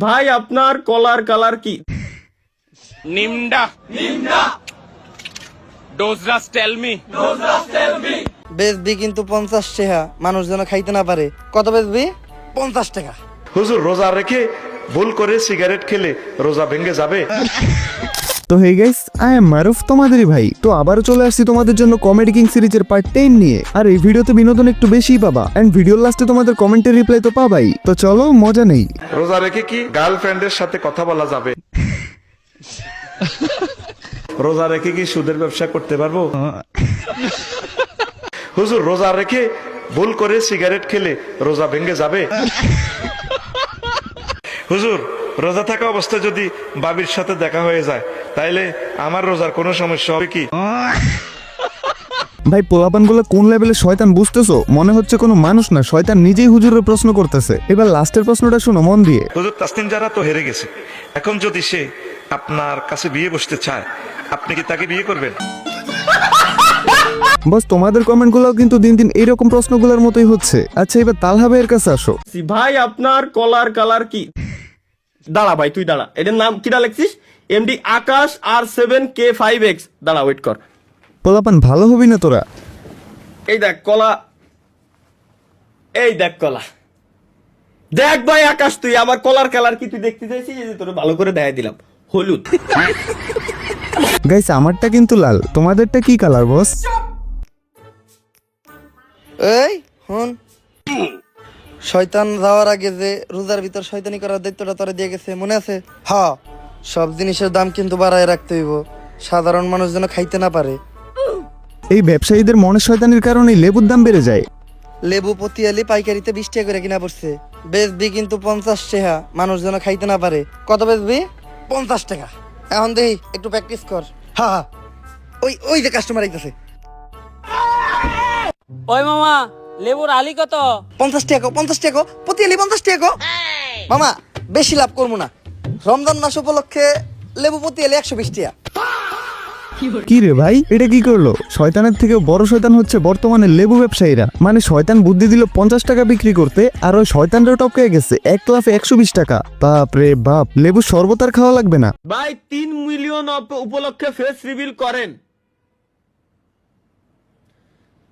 ভাই আপনার কলার কালার কি? নিমডা ডোজরাস টেল মি বেচবি কিন্তু 50 টাকা, মানুষ যেন খাইতে না পারে। কত বেচবি? 50 টাকা। হুজুর রোজা রেখে ভুল করে সিগারেট খেলে রোজা ভেঙে যাবে? তো হে গাইস, আই এম মারুফ, তোমাদেরই ভাই। তো আবারও চলে আসছি তোমাদের জন্য কমেডি কিং সিরিজের পার্ট 10 নিয়ে। আর এই ভিডিওতে বিনোদন একটু বেশিই পাবা, এন্ড ভিডিওর লাস্টে তোমাদের কমেন্টের রিপ্লাই তো পাবাই। তো চলো মজা নেই। রোজা রেখে কি গার্লফ্রেন্ডের সাথে কথা বলা যাবে? রোজা রেখে কি সুদের ব্যবসা করতে পারবো? হুজুর রোজা রেখে ভুল করে সিগারেট খেলে রোজা ভেঙে যাবে? হুজুর রোজা থাকা অবস্থায় যদি বাবির সাথে দেখা হয়ে যায় তাইলে আমার রোজার কোনো সমস্যা হবে কি? ভাই পোলাপানগুলো কোন লেভেলে শয়তান বুঝতেছো? মনে হচ্ছে কোনো মানুষ না, শয়তান নিজেই হুজুরের প্রশ্ন করতেছে। এবার লাস্টের প্রশ্নটা শোনো মন দিয়ে। হুজুর তাসনিম যারা তো হেরে গেছে, এখন যদি সে আপনার কাছে বিয়ে বসতে চায় আপনি কি তাকে বিয়ে করবেন? বস তোমাদের কমেন্টগুলোও কিন্তু দিন দিন এইরকম প্রশ্নগুলোর মতোই হচ্ছে। আচ্ছা এবার তালহা ভাইয়ের কাছে আসো। ভাই আপনার কলার কালার কি? দাঁড়া ভাই, তুই দাঁড়া। এটার নাম কিটা লেখছিস? এমডি আকাশ R7K5X। দাঁড়া, ওয়েট কর। পোলাপান ভালো হবি না তোরা? এই দেখ কলা, এই দেখ কলা। দেখ ভাই আকাশ, তুই আমার কলার কালার কি তুই দেখতে চাইছিস? এই যে তোর ভালো করে দেখাই দিলাম, হলুদ। গাইস আমারটা কিন্তু লাল, তোমাদেরটা কি কালার বস? এই হন, শয়তান যাওয়ার আগে যে রোজার ভিতর শয়তানি করার দায়িত্বটা তোরা দিয়ে গেছে, মনে আছে? হ্যাঁ, সব জিনিসের দাম কিন্তু বাড়ায় রাখতে হইব, সাধারণ মানুষ যেন খাইতে না পারে। এই ব্যবসায়ীদের মনে শয়তানির কারণে লেবুর দাম বেড়ে যায়। লেবু প্রতি আলি পাইকারিতে 20 টাকা করে কিনা পড়ছে। বেচবি কিন্তু 50 টাকা, মানুষ যেন খাইতে না পারে। কত বেচবি? 50 টাকা। এখন দেখি একটু প্র্যাকটিস কর। হ্যাঁ হ্যাঁ, ওই ওই যে কাস্টমার আইতাছে। ওই মামা, লেবুর আলি কত? 50 টাকা, 50 টাকা প্রতি আলি, 50 টাকা। মামা বেশি লাভ করবো না, রমজান মাস উপলক্ষে লেবু প্রতি আলি 120 টাকা। কি রে ভাই, এটা কি করলো? শয়তানের থেকে বড় শয়তান হচ্ছে বর্তমানে লেবু ব্যবসায়ীরা। মানে শয়তান বুদ্ধি দিল 50 টাকা বিক্রি করতে, আর ওই শয়তানরাও টপকে গেছে 1 লাফে 120 টাকা। বাপ রে বাপ, লেবু শরবত আর খাওয়া লাগবে না। ভাই 3 মিলিয়ন উপলক্ষে ফেস রিভিল করেন।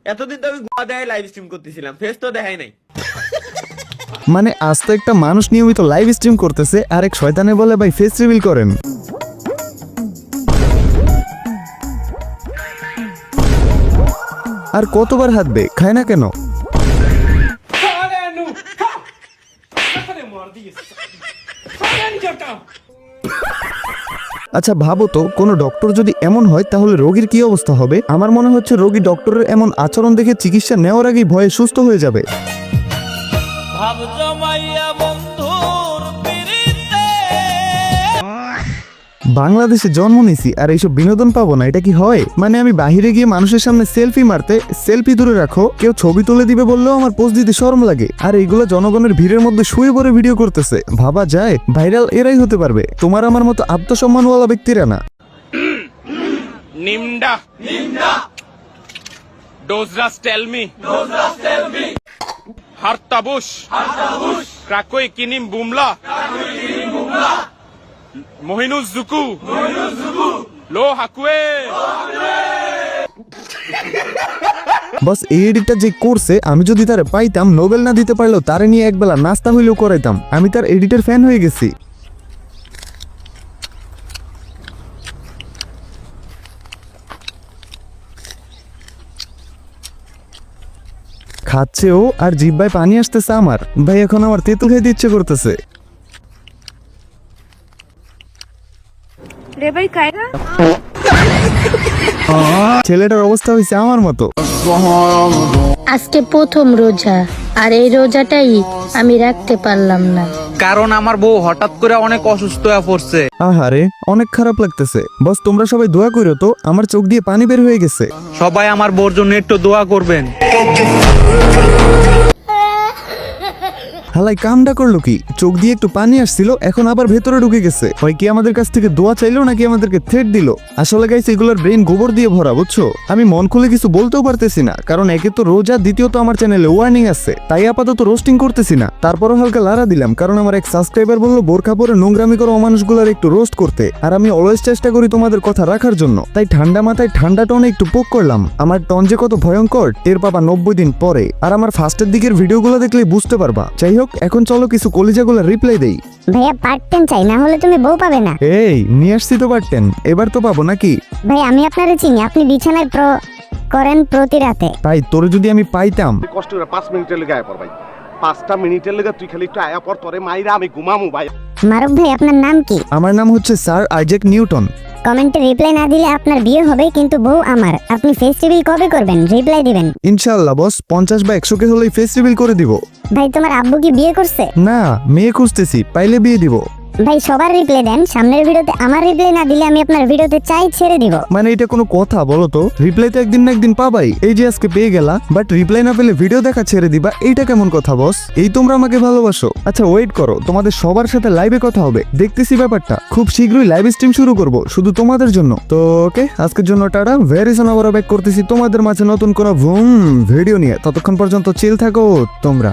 এতদিন তো আমি গোয়া দেয় লাইভ স্ট্রিম করতেছিলাম, ফেস তো দেখাই নাই। মানে আজ তো একটা মানুষ নিয়মিত লাইভ স্ট্রিম করতেছে, আর এক শয়তানে বলে ভাই ফেস রিভিল করেন। আর কতবার হাতবে, খায় না কেন? আচ্ছা ভাবো তো, কোনো ডক্টর যদি এমন হয় তাহলে রোগীর কি অবস্থা হবে? আমার মনে হচ্ছে রোগী ডক্টরের এমন আচরণ দেখে চিকিৎসা নেওয়ার আগেই ভয়ে সুস্থ হয়ে যাবে। ভাব জমাইয়া বন্ধুর পিরিতে। বাংলাদেশে জন্ম নিছি আর এইসব বিনোদন পাবো না, এটা কি হয়? মানে আমি বাহিরে গিয়ে মানুষের সামনে সেলফি মারতে, সেলফি দূরে রাখো, কেউ ছবি তুলে দিবে বললেও আমার পোস্ট দিতে শরম লাগে। আর এইগুলো জনগণের ভিড়ের মধ্যে শুয়ে পড়ে ভিডিও করতেছে। ভাবা যায় ভাইরাল এরাই হতে পারবে, তোমার আমার মতো আত্মসম্মানওয়ালা ব্যক্তিরা না। নিমডা ডোজরাস টেল মি হারতাবুশ ক্রাকোই কিনিম বুমলা মহিনুজ জুকু লো হাকুয়ে। বস এই এডিটটা যে করছে, আমি যদি তারে পাইতাম, নোবেল না দিতে পারলেও তারে নিয়ে একবেলা নাস্তা হইলেও করাইতাম। আমি তার এডিটের ফ্যান হয়ে গেছি। খাচ্ছে ও, আর জিহ্বায় পানি আসতেছে আমার। ভাই এখন আমার তেঁতুল খাইতে ইচ্ছে করতেছে। রে ভাই খায়গা। ছেলেটার অবস্থা হয়েছে আমার মতো। আজকে প্রথম রোজা, আর এই রোজাটাই আমি রাখতে পারলাম না, কারণ আমার বউ হঠাৎ করে অনেক অসুস্থ হয়ে পড়ছে। আহারে অনেক খারাপ লাগতেছে। বস তোমরা সবাই দোয়া করো তো, আমার চোখ দিয়ে পানি বের হয়ে গেছে। সবাই আমার বউর জন্য একটু দোয়া করবেন। হালাই কামটা করলো কি, চোখ দিয়ে একটু পানি আসছিল, এখন আবার ভেতরে ঢুকে গেছে। হয় কি আমাদের কাছ থেকে দোয়া চাইলো নাকি আমাদেরকে থ্রেট দিল? আসলে গাইস এগুলোর ব্রেন গোবর দিয়ে ভরা, বুঝছো? আমি মন খুলে কিছু বলতেও পারতেছি না, কারণ একে তো রোজা, দ্বিতীয়ত আমার চ্যানেলে ওয়ার্নিং আছে, তাই আপাতত রোস্টিং করতেছি না। তারপরও হালকা লারা দিলাম, কারণ আমার এক সাবস্ক্রাইবার বললো বোরখা পরে নোংরামি করা মানুষগুলোর একটু রোস্ট করতে, আর আমি অলওয়েজ চেষ্টা করি তোমাদের কথা রাখার জন্য, তাই ঠান্ডা মাথায় ঠান্ডা টনে একটু পোক করলাম। আমার টন যে কত ভয়ঙ্কর টের পাবা 90 দিন পরে, আর আমার ফার্স্টের দিকের ভিডিওগুলো দেখলেই বুঝতে পারবা। যাই হোক, এখন চলো কিছু কলিজাগুলো রিপ্লাই দেই। ভাইয়া পার্ট 10 চাই, না হলে তুমি বউ পাবে না। এই নিয়ে আসছি তো পারতেন, এবার তো পাবো নাকি? ভাই আমি আপনারে চিনি, আপনি বিছানায় করেন প্রতি রাতে। তাই তোরে যদি আমি পাইতাম। কষ্ট করে 5 মিনিটের লেগে আয়া পর ভাই, 5টা মিনিটের লেগে তুই খালি একটু আয়া পর, তোরে মাইরা আমি ঘুমামু ভাই। মারুফ ভাই আপনার নাম কি? আমার নাম হচ্ছে স্যার আইজ্যাক নিউটন। কমেন্টে রিপ্লাই না দিলে আপনার বিয়ে হবে, কিন্তু বউ আমার। আপনি ফেস্টিভ্যাল কবে করবেন? রিপ্লাই দিবেন। ইনশাআল্লাহ বস, 50 বা 100 কে হলেই ফেস্টিভ্যাল করে দিব। ভাই তোমার আব্বু কি বিয়ে করছে? না, মেয়ে খুঁজতেছি, পাইলে বিয়ে দিব। ভাই সবার রিপ্লাই দেন, সামনের ভিডিওতে আমার রিপ্লাই না দিলে আমি আপনার ভিডিওতে চাই ছেড়ে দিব। মানে এটা কোনো কথা বলো তো? রিপ্লাই তো একদিন না একদিন পাবাই, এই যে আজকে পেয়ে গেলা, বাট রিপ্লাই না পেলে ভিডিও দেখা ছেড়ে দিবা, এইটা কেমন কথা বস? এই তোমরা আমাকে ভালোবাসো? আচ্ছা ওয়েট করো, তোমাদের সবার সাথে লাইভে কথা হবে, দেখতেছি ব্যাপারটা। খুব শীঘ্রই লাইভ স্ট্রিম শুরু করব শুধু তোমাদের জন্য। তো ওকে, আজকের জন্য টাটা, ভেরি সুন আবার ব্যাক করতেছি তোমাদের মাঝে নতুন কোনো ভিডিও নিয়ে। ততক্ষণ পর্যন্ত চিল থাকো তোমরা।